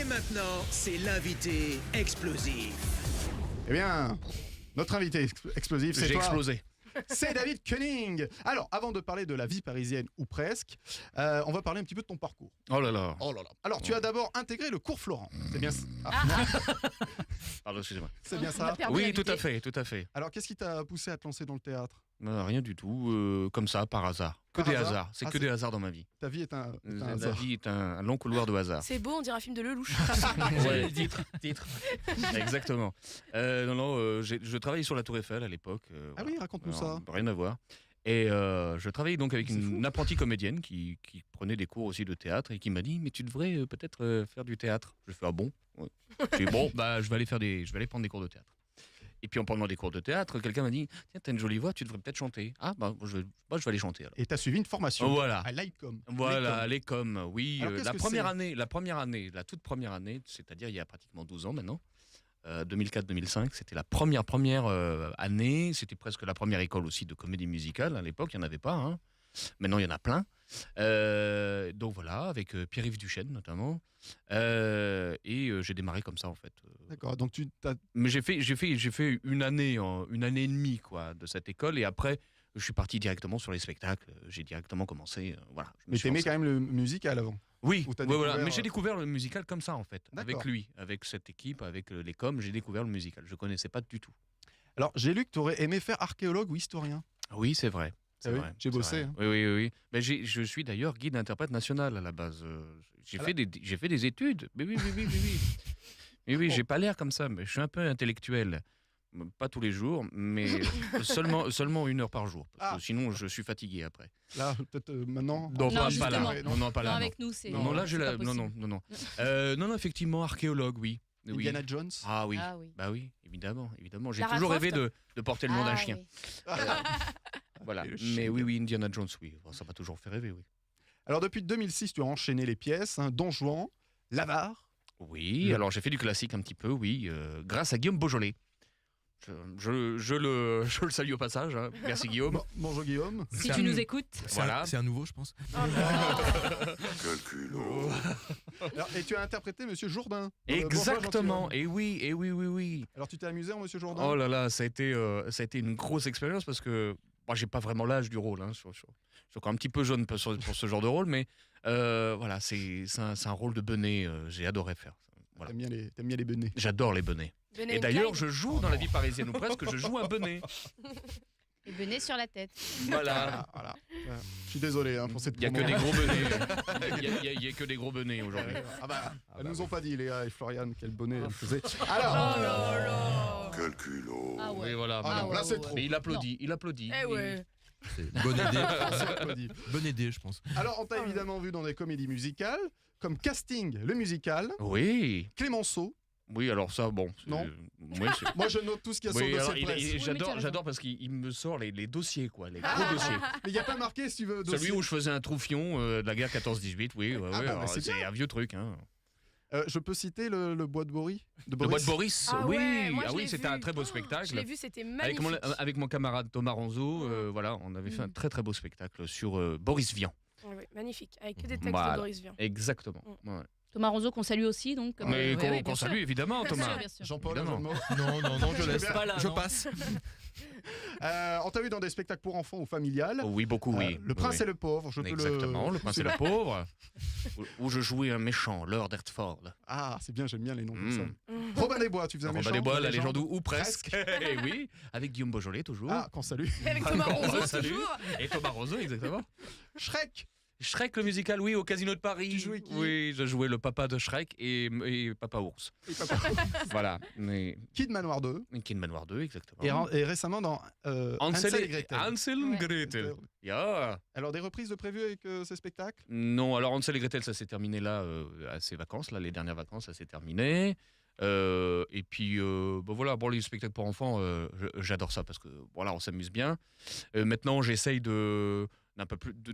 Et maintenant, c'est l'invité explosif. Eh bien, notre invité explosif, c'est J'ai toi. explosé. C'est David Koenig. Alors, avant de parler de la vie parisienne, ou presque, on va parler un petit peu de ton parcours. Oh là là. Oh là là. Alors, tu as d'abord intégré le cours Florent. C'est bien ça. Pardon, excusez-moi. C'est bien On ça. a perdu Oui, l'invité. tout à fait, tout à fait. Alors, qu'est-ce qui t'a poussé à te lancer dans le théâtre? Rien du tout, comme ça, par hasard. Que Par des hasard hasards. C'est Ah, que des hasards dans ma vie. Ta vie est un La hasard. vie est un long couloir de hasard. C'est beau, on dirait un film de Lelouch. Ouais, titre. Exactement. Non, je travaillais sur la Tour Eiffel à l'époque. Ah oui, raconte-nous ça. Rien à voir. Et je travaillais donc avec C'est une fou. apprentie comédienne qui prenait des cours aussi de théâtre et qui m'a dit mais tu devrais peut-être faire du théâtre. Je fais ah bon. Ouais. J'ai dit bon bah je vais aller prendre des cours de théâtre. Et puis en prenant des cours de théâtre, quelqu'un m'a dit tiens t'as une jolie voix, tu devrais peut-être chanter. Ah bah je vais aller chanter alors. Et t'as suivi une formation. Voilà. À l'ICOM. Voilà, l'ECOM, oui. Alors, qu'est-ce La que toute première année, c'est-à-dire il y a pratiquement 12 ans maintenant, 2004-2005, c'était la première année, c'était presque la première école aussi de comédie musicale. À l'époque, il n'y en avait pas, hein. Maintenant, il y en a plein. Donc voilà, avec Pierre-Yves Duchesne notamment. Et j'ai démarré comme ça en fait. D'accord. Donc, Mais j'ai fait une année et demie quoi, de cette école et après je suis parti directement sur les spectacles. J'ai directement commencé. Voilà. Je me mais suis t'aimais lancé. quand même le musical avant. Oui, Ou t'as ouais, voilà. découvert, Mais j'ai découvert le musical comme ça en fait, D'accord. avec lui, avec cette équipe, avec les coms, j'ai découvert le musical. Je connaissais pas du tout. Alors, j'ai lu que t'aurais aimé faire archéologue ou historien. Oui, c'est vrai. C'est Ah oui, vrai. j'ai c'est bossé, vrai. hein. Oui. Mais je suis d'ailleurs guide interprète national à la base. J'ai fait des études. Mais oui. Oui, j'ai pas l'air comme ça, mais je suis un peu intellectuel. Pas tous les jours, mais seulement 1 heure par jour. Parce que sinon, je suis fatigué après. Là, peut-être maintenant. Non, pas justement. là. Non, pas là. Non, non. avec nous, c'est. Non, là, c'est j'ai pas la. possible. Non, effectivement, archéologue, oui. Oui. Indiana Jones. Ah oui. Ah oui. Bah oui, évidemment. J'ai Lara toujours Croft. rêvé de porter le nom d'un chien. oui. Voilà. Et le Mais chien. oui, Indiana Jones, oui. Bon, ça m'a toujours fait rêver, oui. Alors, depuis 2006, tu as enchaîné les pièces, hein, Don Juan, L'Avare. Oui, alors j'ai fait du classique un petit peu, oui, grâce à Guillaume Beaujolais. Je le salue au passage, hein. Merci Guillaume. Bonjour Guillaume. Si tu nous écoutes. Voilà. C'est un nouveau, je pense. Alors, et tu as interprété Monsieur Jourdain. dans le Exactement, Bourgeois et oui. Alors, tu t'es amusé en Monsieur Jourdain. Oh là là, ça a été une grosse expérience parce que moi j'ai pas vraiment l'âge du rôle, hein, je suis encore un petit peu jeune pour ce genre de rôle, mais voilà, c'est un rôle de benet, j'ai adoré faire. Voilà. T'aimes bien les benets. J'adore les benets. Benet Et d'ailleurs, Clyde. je joue dans la vie parisienne ou presque, je joue un benet. Et bennet sur la tête. Voilà. Voilà. Je suis désolé hein, pour cette Il y a que promo. des gros benets. Il y a que des gros benets aujourd'hui. Ah bah, elles nous ont pas dit, Léa et Florian, quel bonnet elles faisaient. Oh Alors, là là. Ah ouais. Oui, voilà. ah non, là c'est trop. Mais il applaudit. Eh ouais. Bonne idée. Applaudis. Bonne idée, je pense. Alors, on t'a évidemment vu dans des comédies musicales, comme Casting, le musical, Oui. Clémenceau. Oui, alors ça, bon. Non. Oui, Moi, je note tout ce qu'il y a sur oui, le alors, dossier de presse. Oui, mais tu as j'adore parce qu'il me sort les dossiers, quoi, les gros dossiers. Mais il n'y a pas marqué, si tu veux, dossier. Celui où je faisais un troufion de la guerre 14-18, oui. bah, alors, mais c'est c'est bien. un vieux truc. Hein. Je peux citer le bois de Boris Le bois de Boris, Ah oui. ouais, moi, je l'ai c'était vu. un très beau Je spectacle. l'ai vu, c'était Avec magnifique. avec mon camarade Thomas Ranzo, voilà, on avait fait un très très beau spectacle sur Boris Vian. Ouais, ouais, magnifique, avec que des textes Voilà. de Boris Vian. Exactement. Ouais. Thomas Ronzo qu'on salue aussi donc. Mais ouais, ouais, qu'on bien sûr. salue évidemment, Bien Thomas. sûr, bien sûr. Jean-Paul, un Évidemment. jeu de mots. Non, je laisse. Pas Pas je passe. On t'a vu dans des spectacles pour enfants ou familiales. Oui, beaucoup, oui. Le Prince Oui. et le Pauvre, je peux Exactement, le prince et le pauvre, où je jouais un méchant, Lord Hertford. Ah, c'est bien, j'aime bien les noms comme ça. Mm. Robin des Bois, tu faisais un méchant. Robin des Bois, la légende légende ou presque. Eh oui, avec Guillaume Beaujolais toujours. Ah, qu'on salue. Avec Thomas Ronzo, Salut. toujours. Et Thomas Roseau, exactement. Shrek. Shrek le musical, oui, au Casino de Paris. Tu jouais qui Oui, je jouais le papa de Shrek et Papa Ours. Et papa. Voilà, mais Kid Manoir 2. Kid Manoir 2, exactement. Et récemment dans Hansel et Gretel. Hansel et Ouais. Gretel. Yeah. Alors, des reprises de prévues avec ces spectacles. Non, alors Hansel et Gretel, ça s'est terminé là, à ces vacances, là, les dernières vacances, ça s'est terminé. Et puis, voilà, bon, les spectacles pour enfants, j'adore ça parce que voilà, on s'amuse bien. Maintenant, j'essaye de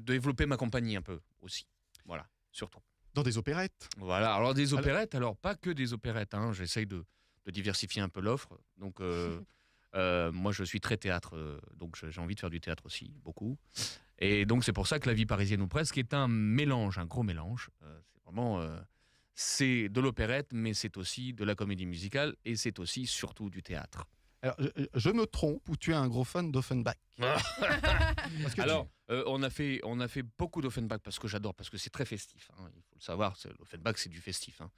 développer ma compagnie un peu aussi. Voilà, surtout. Dans des opérettes. Voilà, alors des opérettes, alors pas que des opérettes, hein, j'essaye de diversifier un peu l'offre. Donc, moi, je suis très théâtre, donc j'ai envie de faire du théâtre aussi, beaucoup. Et donc, c'est pour ça que La vie parisienne ou presque est un mélange, un gros mélange. C'est vraiment. c'est de l'opérette, mais c'est aussi de la comédie musicale et c'est aussi surtout du théâtre. Alors, je me trompe ou tu es un gros fan d'Offenbach? Parce que Alors, on a fait beaucoup d'Offenbach parce que j'adore, parce que c'est très festif. Hein, il faut le savoir, l'Offenbach, c'est du festif. Hein.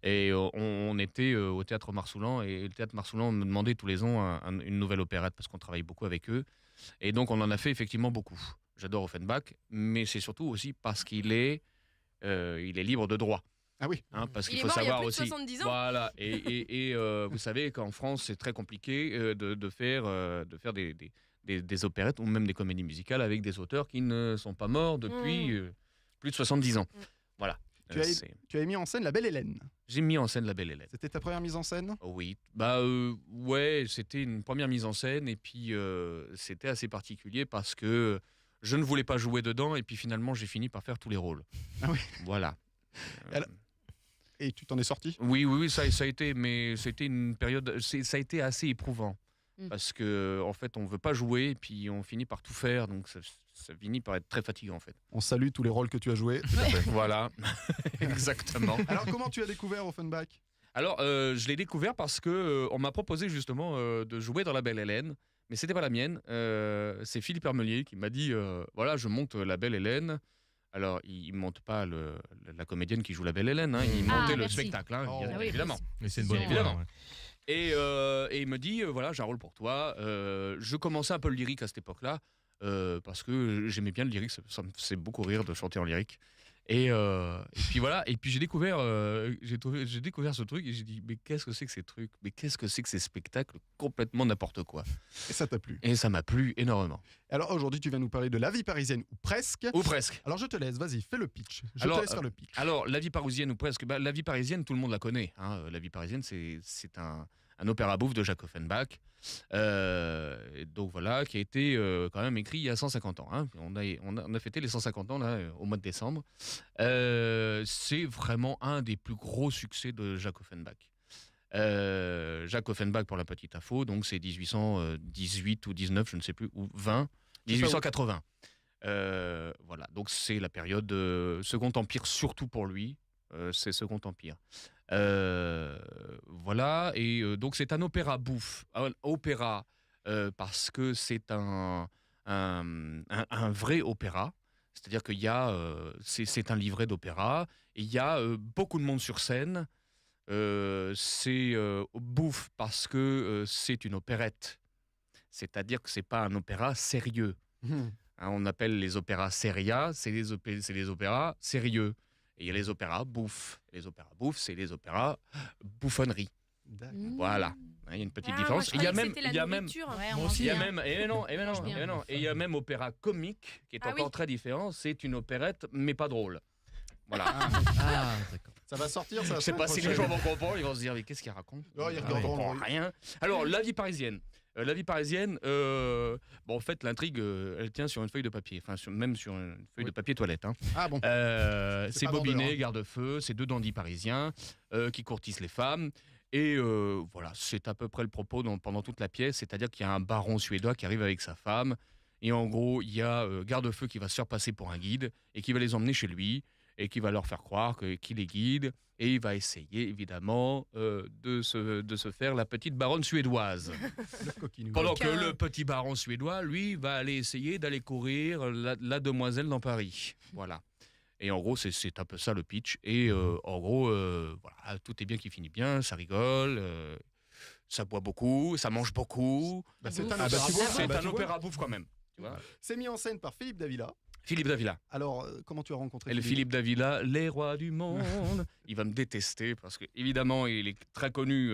Et on était au Théâtre Marsoulan, et le Théâtre Marsoulan me demandait tous les ans une nouvelle opérette parce qu'on travaille beaucoup avec eux. Et donc, on en a fait effectivement beaucoup. J'adore Offenbach, mais c'est surtout aussi parce qu'il est libre de droit. Ah oui. Hein, parce qu'il Il est faut mort il y a savoir plus de aussi. 70 ans. Voilà. Et vous savez qu'en France, c'est très compliqué de faire des opérettes ou même des comédies musicales avec des auteurs qui ne sont pas morts depuis plus de 70 ans. Voilà. Tu as mis en scène La Belle Hélène. J'ai mis en scène La Belle Hélène. C'était ta première mise en scène? Oui, ouais, c'était une première mise en scène et puis c'était assez particulier parce que je ne voulais pas jouer dedans et puis finalement j'ai fini par faire tous les rôles. Ah oui. Voilà. Alors, et tu t'en es sorti? Oui, ça a été, mais c'était une période, ça a été assez éprouvant parce que en fait on veut pas jouer et puis on finit par tout faire, donc ça finit par être très fatigant en fait. On salue tous les rôles que tu as joués. Voilà, exactement. Alors, comment tu as découvert Offenbach? Alors, je l'ai découvert parce que on m'a proposé justement de jouer dans La Belle Hélène, mais c'était pas la mienne. C'est Philippe Hermelier qui m'a dit voilà, je monte La Belle Hélène. Alors, il monte pas la comédienne qui joue La Belle Hélène, hein, il montait le merci. spectacle, hein, Oh. Ah oui, évidemment. Mais c'est une bonne Évidemment. idée, ouais. Et il me dit voilà, j'ai un rôle pour toi. Je commençais un peu le lyrique à cette époque-là parce que j'aimais bien le lyrique, ça me faisait beaucoup rire de chanter en lyrique. Et puis voilà, et puis j'ai découvert ce truc et j'ai dit mais qu'est-ce que c'est que ces trucs, mais qu'est-ce que c'est que ces spectacles complètement n'importe quoi. Et ça t'a plu? Et ça m'a plu énormément. Alors, aujourd'hui, tu viens nous parler de La Vie parisienne ou presque. Ou presque. Alors, je te laisse, vas-y, fais le pitch. Je Alors, te laisse faire le pitch. Alors, La Vie parisienne ou presque, La Vie parisienne, tout le monde la connaît. Hein. La Vie parisienne, c'est un opéra bouffe de Jacques Offenbach. Donc voilà, qui a été quand même écrit il y a 150 ans. Hein. On a fêté les 150 ans là, au mois de décembre. C'est vraiment un des plus gros succès de Jacques Offenbach. Jacques Offenbach, pour la petite info, donc c'est 1818 ou 19, je ne sais plus, ou 20, 1880. Voilà, donc c'est la période Second Empire, surtout pour lui. C'est Second Empire. Voilà, et donc c'est un opéra bouffe. Opéra parce que c'est un vrai opéra. C'est-à-dire qu'il y a, c'est un livret d'opéra, et il y a beaucoup de monde sur scène. C'est bouffe parce que c'est une opérette. C'est-à-dire que c'est pas un opéra sérieux. Hein, on appelle les opéras seria, c'est les opéras sérieux. Et il y a les opéras bouffe. Les opéras bouffe, c'est les opéras bouffonnerie. Voilà. Il y a une petite différence. Il y a même, il y a même, il y a même, et non, et il y a même opéra comique qui est encore très différent. C'est une opérette, mais pas drôle. Voilà. Ah, d'accord. Ça va sortir, ça. Je sais pas si les gens vont comprendre. Ils vont se dire mais qu'est-ce qu'il raconte? Oh, ils Ah, regarderont, ils comprennent oui. rien. Alors, La Vie parisienne. La Vie parisienne, bon, en fait, l'intrigue, elle tient sur une feuille de papier, enfin, même sur une feuille de papier toilette. Hein. Ah bon. C'est pas Bobinet, vendeur, hein. garde-feu, c'est deux dandys parisiens qui courtisent les femmes. Et voilà, c'est à peu près le propos pendant toute la pièce, c'est-à-dire qu'il y a un baron suédois qui arrive avec sa femme, et en gros, il y a garde-feu qui va se faire passer pour un guide, et qui va les emmener chez lui, et qui va leur faire croire qu'il les guide, et il va essayer, évidemment, de se faire la petite baronne suédoise. Le coquinou. Pendant que le petit baron suédois, lui, va aller essayer d'aller courir la demoiselle dans Paris. Voilà. Et en gros, c'est un peu ça le pitch. Et en gros, voilà, tout est bien qui finit bien, ça rigole, ça boit beaucoup, ça mange beaucoup. Bah, c'est Ah un bah, opéra C'est bouffe, c'est bah, un tu vois. opéra bouffe quand même. Tu vois. C'est mis en scène par Philippe Davila. Philippe Davila. Alors, comment tu as rencontré Et le Philippe Davila, les rois du monde. Il va me détester parce que, évidemment, il est très connu,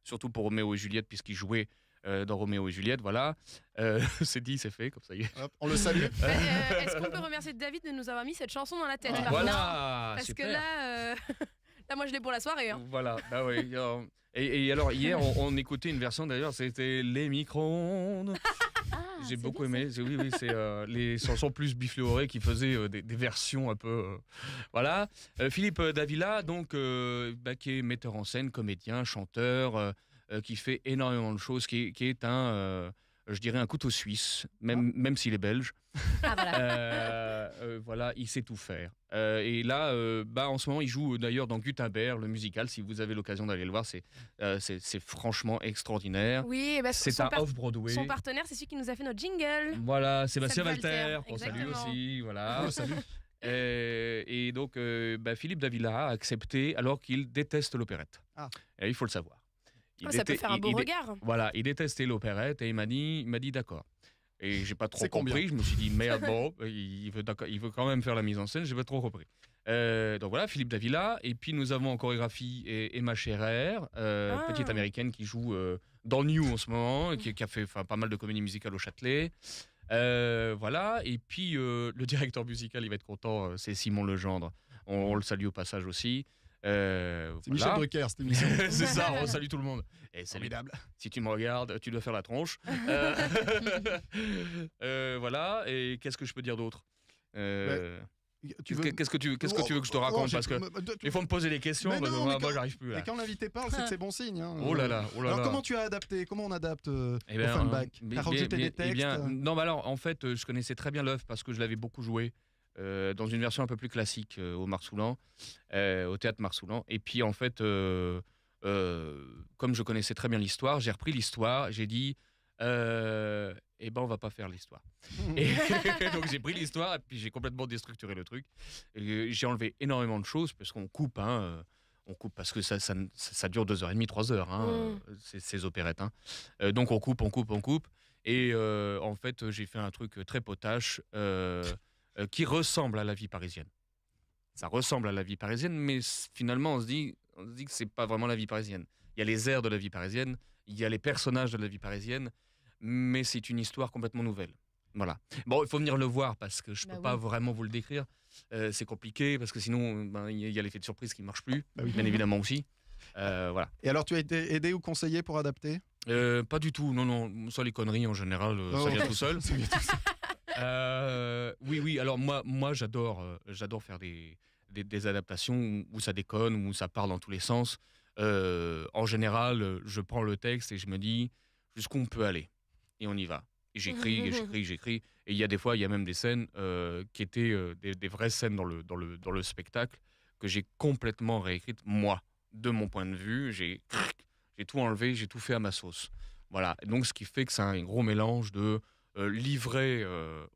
surtout pour Roméo et Juliette, puisqu'il jouait dans Roméo et Juliette. Voilà. C'est dit, c'est fait, comme ça y est. Hop, on le salue. Est-ce qu'on peut remercier David de nous avoir mis cette chanson dans la tête? par contre Voilà. Parce super. que là, là, moi, je l'ai pour la soirée. Hein. Voilà, bah oui. Et alors, hier, on écoutait une version, d'ailleurs, c'était Les micro-ondes. J'ai beaucoup aimé. Oui, c'est les chansons plus bifléorées qui faisaient des versions un peu. Voilà. Philippe Davila, donc, qui est metteur en scène, comédien, chanteur, qui fait énormément de choses, qui est un je dirais un couteau suisse, même s'il est belge. Ah voilà. Voilà, il sait tout faire. Et là, en ce moment, il joue d'ailleurs dans Gutenberg, le musical. Si vous avez l'occasion d'aller le voir, c'est franchement extraordinaire. Oui, bah, C'est un off-Broadway. son partenaire, c'est celui qui nous a fait notre jingle. Voilà, Sébastien Seb Walter, Walter, qu'on salue exactement. aussi. Voilà. Oh, salut. Et donc, Philippe Davila a accepté alors qu'il déteste l'opérette. Ah. Et il faut le savoir. Ça peut faire un beau regard. Voilà, il détestait l'opérette et il m'a dit d'accord. Et j'ai pas trop C'est combien compris. Je me suis dit merde, bon, il veut quand même faire la mise en scène. J'ai pas trop compris. Donc voilà, Philippe Davila. Et puis nous avons en chorégraphie Emma Scherer, petite américaine qui joue dans New en ce moment, qui a fait pas mal de comédies musicales au Châtelet. Voilà. Et puis le directeur musical, il va être content. C'est Simon Legendre. On le salue au passage aussi. C'est Michel Drucker, cette émission. C'est ça, on salue tout le monde. Et salut. Formidable. Si tu me regardes, tu dois faire la tronche. Voilà, et qu'est-ce que je peux dire d'autre Qu'est-ce que tu veux que je te raconte Parce que il faut me poser des questions, Mais parce que non, mais moi j'arrive plus Mais là. quand l'invité parle, c'est que c'est bon signe. Hein. Oh là là. Alors comment tu as adapté? Comment on adapte Eh bien, Offenbach? T'as rajouté des textes? non, bah alors en fait, je connaissais très bien l'œuvre parce que je l'avais beaucoup joué dans une version un peu plus classique au Marsoulan, au théâtre Marsoulan. Et puis en fait, comme je connaissais très bien l'histoire, j'ai repris l'histoire. J'ai dit, on va pas faire l'histoire. Et donc j'ai pris l'histoire et puis j'ai complètement déstructuré le truc. Et j'ai enlevé énormément de choses parce qu'on coupe. On coupe parce que ça dure 2h30, 3 heures, ces opérettes. Donc on coupe. Et en fait, j'ai fait un truc très potache qui ressemble à la vie parisienne. Ça ressemble à la vie parisienne, mais finalement, on se dit que c'est pas vraiment la vie parisienne. Il y a les airs de la vie parisienne, il y a les personnages de la vie parisienne, mais c'est une histoire complètement nouvelle. Voilà. Bon, il faut venir le voir parce que je peux pas vraiment vous le décrire. C'est compliqué parce que sinon, il y a l'effet de surprise qui marche plus, bien évidemment aussi. Voilà. Et alors, tu as été aidé ou conseillé pour adapter? Pas du tout. Non. Ça, les conneries en général, ça vient tout seul. Ça vient tout seul. Oui. Alors moi, j'adore faire des adaptations où ça déconne, où ça parle dans tous les sens. En général, je prends le texte et je me dis jusqu'où on peut aller. Et on y va. Et j'écris. Et il y a des fois, il y a même des scènes qui étaient des vraies scènes dans le spectacle que j'ai complètement réécrites, moi, de mon point de vue. J'ai tout enlevé, j'ai tout fait à ma sauce. Voilà. Et donc, ce qui fait que c'est un gros mélange de livret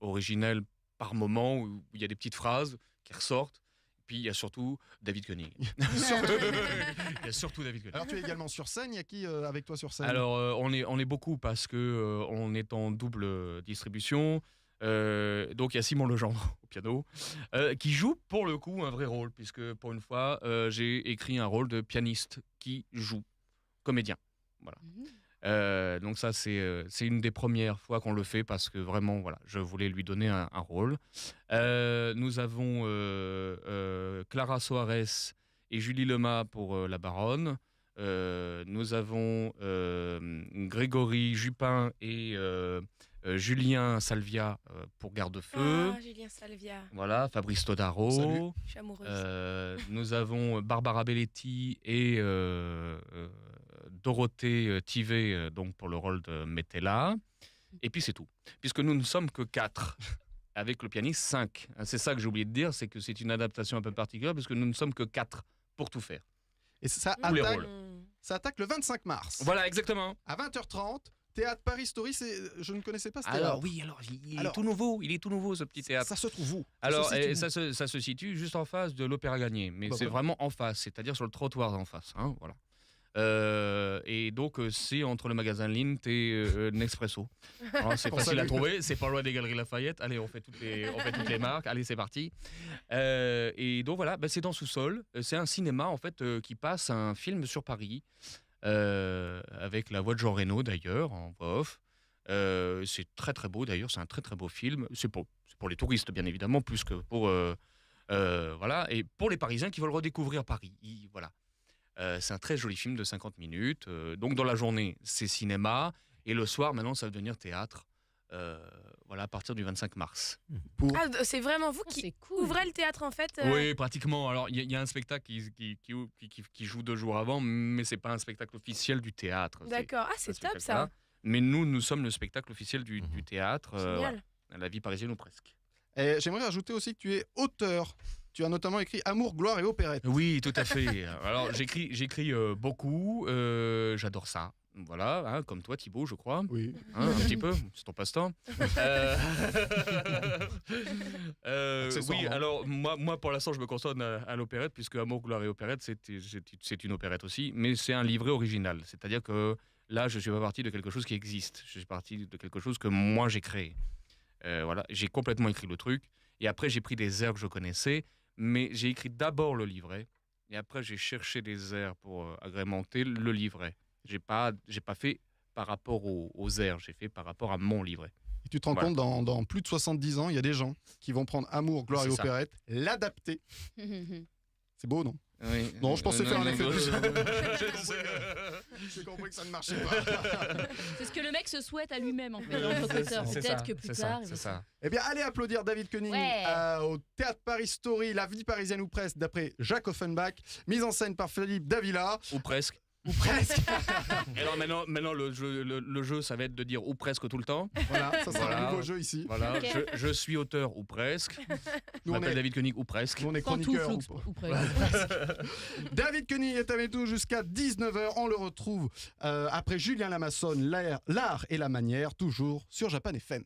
originel par moment où il y a des petites phrases qui ressortent. Puis il y a surtout David Koenig. Il y a surtout David Koenig. Alors tu es également sur scène, il y a qui avec toi sur scène? Alors on est beaucoup parce que on est en double distribution. Donc il y a Simon Legendre au piano qui joue pour le coup un vrai rôle puisque pour une fois j'ai écrit un rôle de pianiste qui joue comédien. Voilà. Donc ça c'est une des premières fois qu'on le fait parce que vraiment voilà je voulais lui donner un rôle. Nous avons Clara Soares et Julie Lema pour La Baronne. Nous avons Grégory Jupin et Julien Salvia pour Garde-feu. Ah, Julien Salvia. Voilà, Fabrice Todaro. Salut. Je suis amoureuse. Nous avons Barbara Belletti et Dorothée Tivet donc pour le rôle de Metella. Et puis c'est tout. Puisque nous ne sommes que 4. Avec le pianiste 5. C'est ça que j'ai oublié de dire, c'est que c'est une adaptation un peu particulière parce que nous ne sommes que 4 pour tout faire. Et ça Tous les attaque, rôles. ça attaque le 25 mars. Voilà, exactement. À 20h30, Théâtre Paris Story, je ne connaissais pas ce théâtre. Alors oui, il est tout nouveau. Il est tout nouveau ce petit théâtre. Ça se trouve où? Alors Ça se situe où? ça se situe juste en face de l'Opéra Garnier, mais Bah, c'est bah. vraiment en face, c'est-à-dire sur le trottoir en face. Voilà. Et donc c'est entre le magasin Lint et Nespresso. Alors, c'est facile à trouver, c'est pas loin des Galeries Lafayette. Allez, on fait toutes les marques. Allez, c'est parti. Et donc voilà, c'est dans Sous-Sol. C'est un cinéma en fait qui passe un film sur Paris avec la voix de Jean Reno d'ailleurs en voix off. C'est très très beau d'ailleurs, c'est un très très beau film. C'est pour les touristes bien évidemment plus que pour voilà et pour les Parisiens qui veulent redécouvrir Paris. Voilà. C'est un très joli film de 50 minutes. Donc dans la journée, c'est cinéma. Et le soir, maintenant, ça va devenir théâtre. Voilà, à partir du 25 mars. Ah, c'est vraiment vous qui C'est cool. ouvrez le théâtre en fait. Oui, pratiquement. Alors, il y a un spectacle qui joue 2 jours avant, mais c'est pas un spectacle officiel du théâtre. D'accord. Ah, Ce c'est top spectacle-là. ça. Mais nous sommes le spectacle officiel du théâtre, Génial. La vie parisienne ou presque. Et j'aimerais rajouter aussi que tu es auteur. Tu as notamment écrit Amour, gloire et opérette. Oui, tout à fait. Alors j'écris beaucoup, j'adore ça. Voilà, hein, comme toi Thibaut, je crois. Oui. Hein, un petit peu, c'est ton passe-temps. Oui, alors moi pour l'instant je me concentre à l'opérette, puisque Amour, gloire et opérette c'est une opérette aussi, mais c'est un livret original. C'est-à-dire que là je suis pas parti de quelque chose qui existe, je suis parti de quelque chose que moi j'ai créé. Voilà, j'ai complètement écrit le truc, et après j'ai pris des airs que je connaissais, mais j'ai écrit d'abord le livret, et après j'ai cherché des airs pour agrémenter le livret. J'ai pas fait par rapport aux airs, j'ai fait par rapport à mon livret. Et tu te rends compte, dans plus de 70 ans, il y a des gens qui vont prendre Amour, gloire et C'est ça. opérette, l'adapter. C'est beau, non? Oui. Non, je pensais faire un effet de... J'ai compris que ça ne marchait pas. C'est ce que le mec se souhaite à lui-même en fait, l'entrepresseur. Peut-être que plus tard. C'est ça. Eh bien, allez applaudir David Koenig Ouais. au Théâtre Paris Story, La vie parisienne ou presque, d'après Jacques Offenbach, mise en scène par Philippe Davila. Ou presque. Ou presque. Et alors maintenant le jeu, ça va être de dire ou presque tout le temps. Voilà, ça sera Voilà. un nouveau jeu ici. Voilà, Ok. je suis auteur ou presque. Je Nous, on m'appelle est, David Koenig ou presque. nous, on est Pantoufle chroniqueurs. ou presque. David Koenig est avec nous jusqu'à 19h. On le retrouve après Julien Lamassonne, l'art et la manière, toujours sur Japan FM.